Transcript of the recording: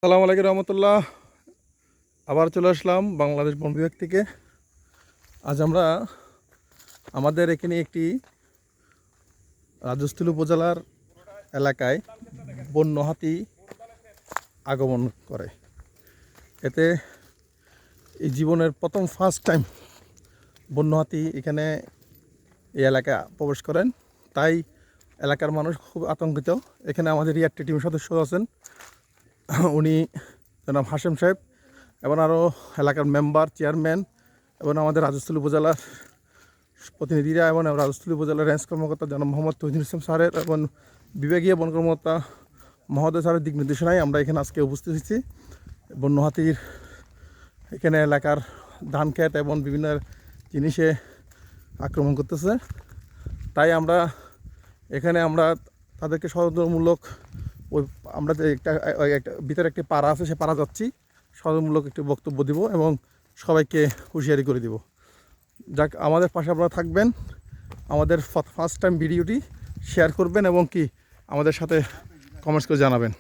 আসসালামু আলাইকুম রহমতুল্লাহ। আবার চলে আসলাম বাংলাদেশ বন বিভাগ থেকে। আজ আমরা আমাদের এখানে একটি রাজস্থলী উপজেলার এলাকায় বন্য হাতি আগমন করে। এতে এই জীবনের প্রথম ফার্স্ট টাইম বন্য হাতি এখানে এই এলাকায় প্রবেশ করেন। তাই এলাকার মানুষ খুব আতঙ্কিত। এখানে আমাদের ইয়ারটি টিমের সদস্য আছেন, উনি জনাব হাশেম সাহেব, এবং আরও এলাকার মেম্বার, চেয়ারম্যান এবং আমাদের রাজস্থলী উপজেলার প্রতিনিধিরা এবং রাজস্থলী উপজেলার রেঞ্জ কর্মকর্তা জনাব মোহাম্মদ তহিদুল ইসলাম স্যারের এবং বিভাগীয় বন কর্মকর্তা মহোদয় স্যারের দিক নির্দেশনায় আমরা এখানে আজকে উপস্থিত হয়েছি। বন্য হাতির এখানে এলাকার ধান ক্ষেত এবং বিভিন্ন জিনিসে আক্রমণ করতেছে। তাই আমরা তাদেরকে সতর্কমূলক ওই আমরা যে একটা ভিতরে একটি পাড়া আছে, সে পাড়া যাচ্ছি, সতর্কমূলক একটি বক্তব্য দিব এবং সবাইকে হুঁশিয়ারি করে দিব। যাক, আমাদের পাশে আপনারা থাকবেন, আমাদের ফার্স্ট টাইম ভিডিওটি শেয়ার করবেন এবং কি আমাদের সাথে কমেন্টস করে জানাবেন।